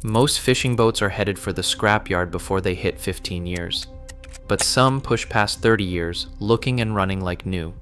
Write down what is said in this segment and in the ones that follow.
Most fishing boats are headed for the scrapyard before they hit 15 years. But some push past 30 years, looking and running like new.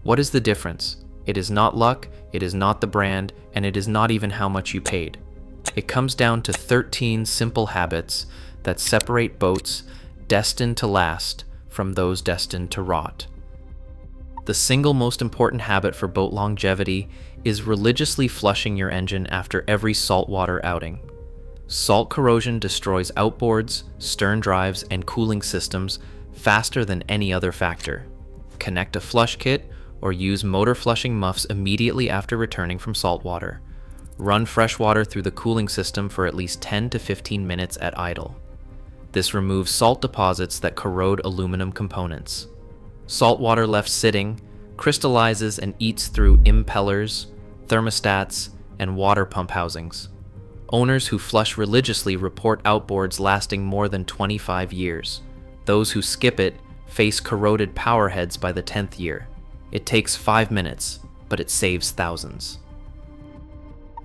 What is the difference? It is not luck, it is not the brand, and it is not even how much you paid. It comes down to 13 simple habits that separate boats destined to last from those destined to rot. The single most important habit for boat longevity is religiously flushing your engine after every saltwater outing. Salt corrosion destroys outboards, stern drives, and cooling systems faster than any other factor. Connect a flush kit or use motor flushing muffs immediately after returning from saltwater. Run fresh water through the cooling system for at least 10 to 15 minutes at idle. This removes salt deposits that corrode aluminum components. Salt water left sitting crystallizes and eats through impellers, thermostats, and water pump housings. Owners who flush religiously report outboards lasting more than 25 years. Those who skip it face corroded power heads by the 10th year. It takes 5 minutes, but it saves thousands.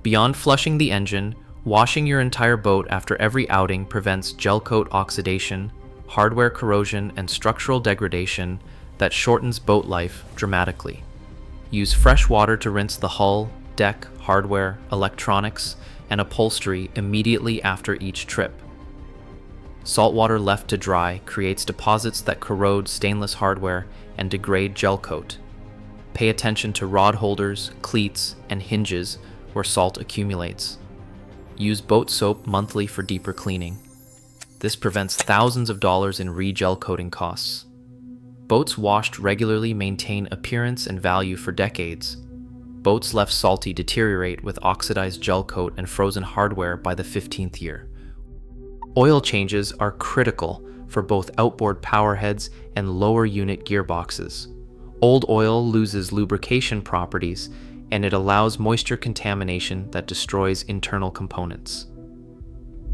Beyond flushing the engine, washing your entire boat after every outing prevents gel coat oxidation, hardware corrosion, and structural degradation that shortens boat life dramatically. Use fresh water to rinse the hull, deck, hardware, electronics, and upholstery immediately after each trip. Salt water left to dry creates deposits that corrode stainless hardware and degrade gel coat. Pay attention to rod holders, cleats, and hinges where salt accumulates. Use boat soap monthly for deeper cleaning. This prevents thousands of dollars in re-gel coating costs. Boats washed regularly maintain appearance and value for decades. Boats left salty deteriorate with oxidized gel coat and frozen hardware by the 15th year. Oil changes are critical for both outboard powerheads and lower unit gearboxes. Old oil loses lubrication properties, and it allows moisture contamination that destroys internal components.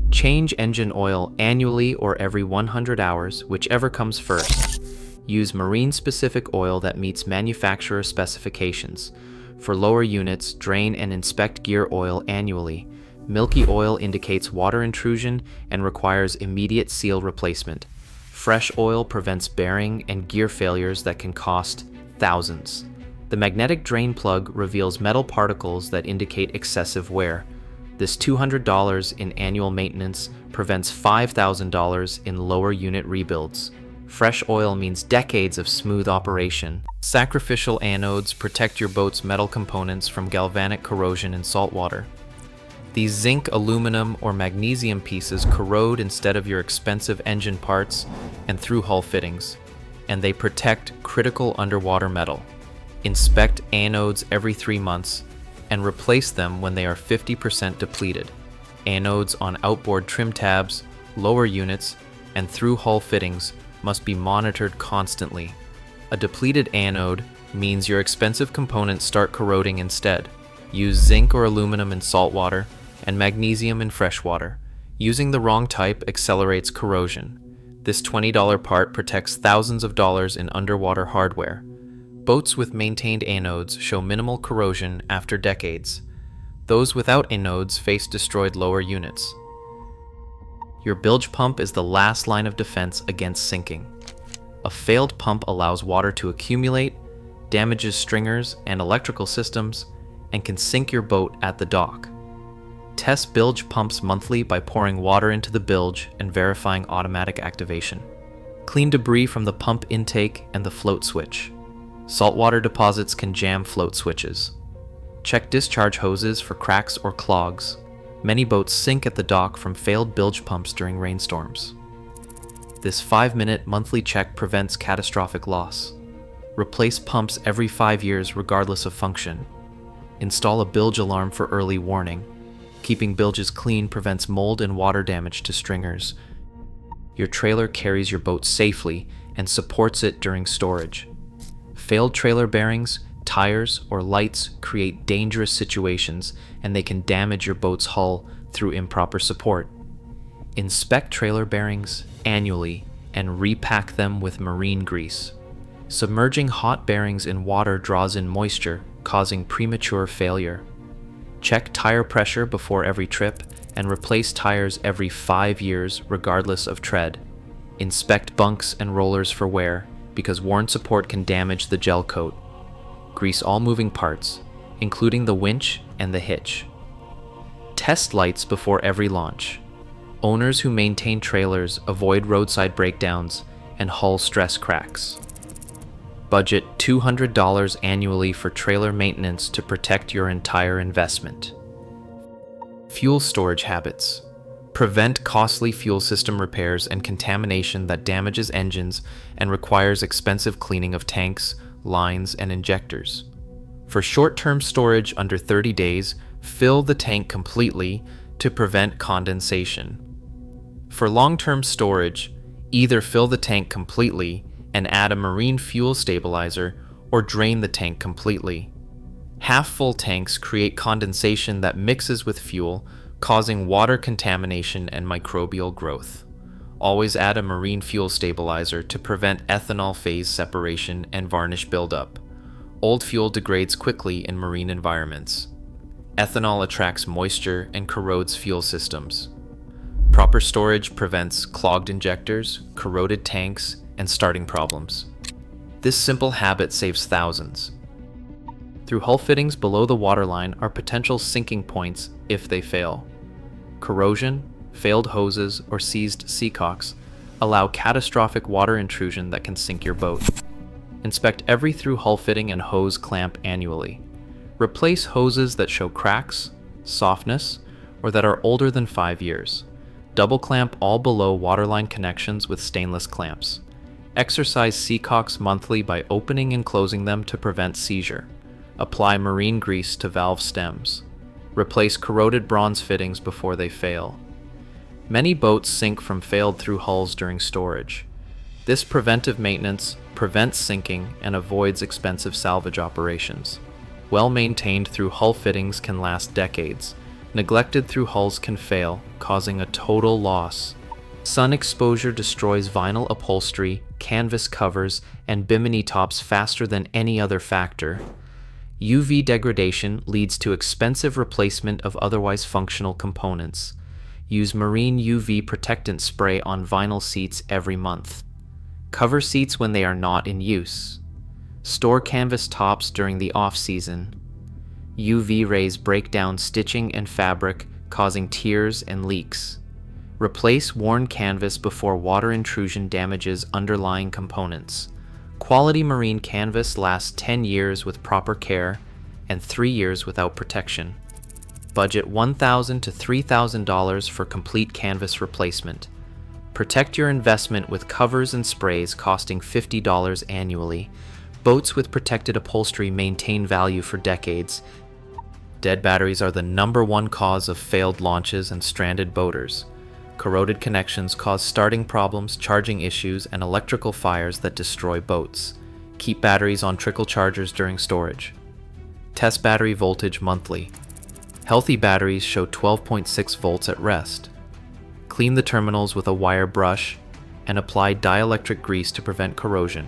Change engine oil annually or every 100 hours, whichever comes first. Use marine-specific oil that meets manufacturer specifications. For lower units, drain and inspect gear oil annually. Milky oil indicates water intrusion and requires immediate seal replacement. Fresh oil prevents bearing and gear failures that can cost thousands. The magnetic drain plug reveals metal particles that indicate excessive wear. This $200 in annual maintenance prevents $5,000 in lower unit rebuilds. Fresh oil means decades of smooth operation. Sacrificial anodes protect your boat's metal components from galvanic corrosion in saltwater. These zinc, aluminum, or magnesium pieces corrode instead of your expensive engine parts and through-hull fittings, and they protect critical underwater metal. Inspect anodes every 3 months and replace them when they are 50% depleted. Anodes on outboard trim tabs, lower units, and through-hull fittings must be monitored constantly. A depleted anode means your expensive components start corroding instead. Use zinc or aluminum in saltwater and magnesium in freshwater. Using the wrong type accelerates corrosion. This $20 part protects thousands of dollars in underwater hardware. Boats with maintained anodes show minimal corrosion after decades. Those without anodes face destroyed lower units. Your bilge pump is the last line of defense against sinking. A failed pump allows water to accumulate, damages stringers and electrical systems, and can sink your boat at the dock. Test bilge pumps monthly by pouring water into the bilge and verifying automatic activation. Clean debris from the pump intake and the float switch. Saltwater deposits can jam float switches. Check discharge hoses for cracks or clogs. Many boats sink at the dock from failed bilge pumps during rainstorms. This 5-minute monthly check prevents catastrophic loss. Replace pumps every 5 years regardless of function. Install a bilge alarm for early warning. Keeping bilges clean prevents mold and water damage to stringers. Your trailer carries your boat safely and supports it during storage. Failed trailer bearings, tires, or lights create dangerous situations, and they can damage your boat's hull through improper support. Inspect trailer bearings annually and repack them with marine grease. Submerging hot bearings in water draws in moisture, causing premature failure. Check tire pressure before every trip and replace tires every 5 years regardless of tread. Inspect bunks and rollers for wear, because worn support can damage the gel coat. Grease all moving parts, including the winch and the hitch. Test lights before every launch. Owners who maintain trailers avoid roadside breakdowns and hull stress cracks. Budget $200 annually for trailer maintenance to protect your entire investment. Fuel storage habits. Prevent costly fuel system repairs and contamination that damages engines and requires expensive cleaning of tanks, lines, and injectors. For short-term storage under 30 days, fill the tank completely to prevent condensation. For long-term storage, either fill the tank completely and add a marine fuel stabilizer, or drain the tank completely. Half-full tanks create condensation that mixes with fuel, causing water contamination and microbial growth. Always add a marine fuel stabilizer to prevent ethanol phase separation and varnish buildup. Old fuel degrades quickly in marine environments. Ethanol attracts moisture and corrodes fuel systems. Proper storage prevents clogged injectors, corroded tanks, and starting problems. This simple habit saves thousands. Through hull fittings below the waterline are potential sinking points if they fail. Corrosion, failed hoses, or seized seacocks allow catastrophic water intrusion that can sink your boat. Inspect every through hull fitting and hose clamp annually. Replace hoses that show cracks, softness, or that are older than 5 years. Double clamp all below waterline connections with stainless clamps. Exercise seacocks monthly by opening and closing them to prevent seizure. Apply marine grease to valve stems. Replace corroded bronze fittings before they fail. Many boats sink from failed through hulls during storage. This preventive maintenance prevents sinking and avoids expensive salvage operations. Well-maintained through hull fittings can last decades. Neglected through hulls can fail, causing a total loss. Sun exposure destroys vinyl upholstery, canvas covers, and bimini tops faster than any other factor. UV degradation leads to expensive replacement of otherwise functional components. Use marine UV protectant spray on vinyl seats every month. Cover seats when they are not in use. Store canvas tops during the off-season. UV rays break down stitching and fabric, causing tears and leaks. Replace worn canvas before water intrusion damages underlying components. Quality marine canvas lasts 10 years with proper care and 3 years without protection. Budget $1,000 to $3,000 for complete canvas replacement. Protect your investment with covers and sprays costing $50 annually. Boats with protected upholstery maintain value for decades. Dead batteries are the #1 cause of failed launches and stranded boaters. Corroded connections cause starting problems, charging issues, and electrical fires that destroy boats. Keep batteries on trickle chargers during storage. Test battery voltage monthly. Healthy batteries show 12.6 volts at rest. Clean the terminals with a wire brush and apply dielectric grease to prevent corrosion.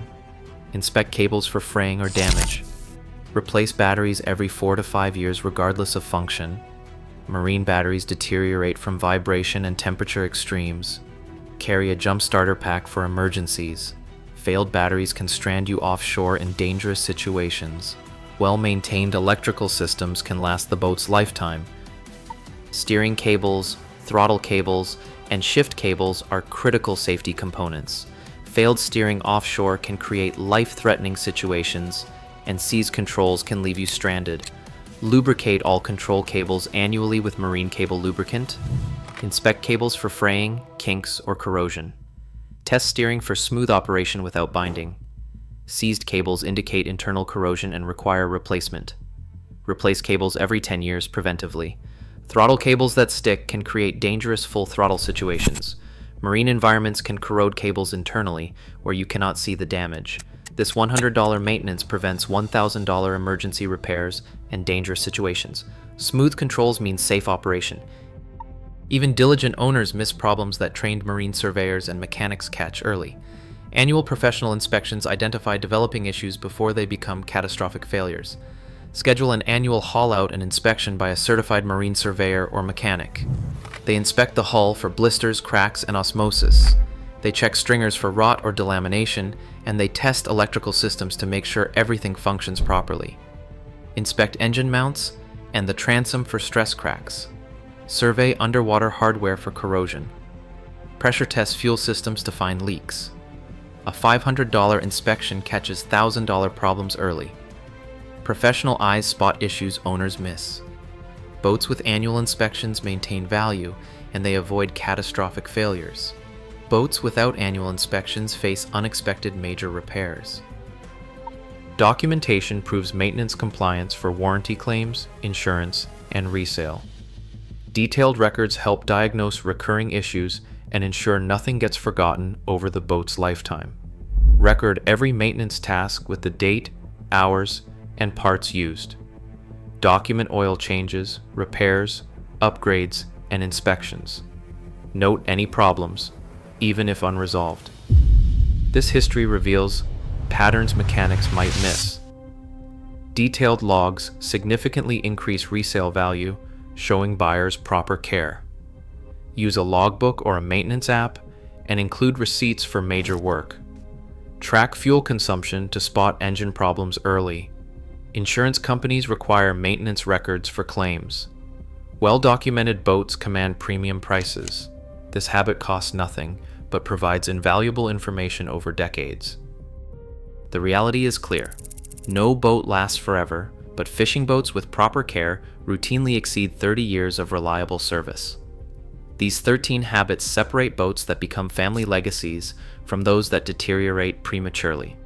Inspect cables for fraying or damage. Replace batteries every 4 to 5 years regardless of function. Marine batteries deteriorate from vibration and temperature extremes. Carry a jump starter pack for emergencies. Failed batteries can strand you offshore in dangerous situations. Well-maintained electrical systems can last the boat's lifetime. Steering cables, throttle cables, and shift cables are critical safety components. Failed steering offshore can create life-threatening situations, and seize controls can leave you stranded. Lubricate all control cables annually with marine cable lubricant. Inspect cables for fraying, kinks, or corrosion. Test steering for smooth operation without binding. Seized cables indicate internal corrosion and require replacement. Replace cables every 10 years preventively. Throttle cables that stick can create dangerous full throttle situations. Marine environments can corrode cables internally, where you cannot see the damage. This $100 maintenance prevents $1,000 emergency repairs and dangerous situations. Smooth controls mean safe operation. Even diligent owners miss problems that trained marine surveyors and mechanics catch early. Annual professional inspections identify developing issues before they become catastrophic failures. Schedule an annual haul-out and inspection by a certified marine surveyor or mechanic. They inspect the hull for blisters, cracks, and osmosis. They check stringers for rot or delamination, and they test electrical systems to make sure everything functions properly. Inspect engine mounts and the transom for stress cracks. Survey underwater hardware for corrosion. Pressure test fuel systems to find leaks. A $500 inspection catches $1,000 problems early. Professional eyes spot issues owners miss. Boats with annual inspections maintain value, and they avoid catastrophic failures. Boats without annual inspections face unexpected major repairs. Documentation proves maintenance compliance for warranty claims, insurance, and resale. Detailed records help diagnose recurring issues and ensure nothing gets forgotten over the boat's lifetime. Record every maintenance task with the date, hours, and parts used. Document oil changes, repairs, upgrades, and inspections. Note any problems, even if unresolved. This history reveals patterns mechanics might miss. Detailed logs significantly increase resale value, showing buyers proper care. Use a logbook or a maintenance app, and include receipts for major work. Track fuel consumption to spot engine problems early. Insurance companies require maintenance records for claims. Well-documented boats command premium prices. This habit costs nothing, but provides invaluable information over decades. The reality is clear. No boat lasts forever, but fishing boats with proper care routinely exceed 30 years of reliable service. These 13 habits separate boats that become family legacies from those that deteriorate prematurely.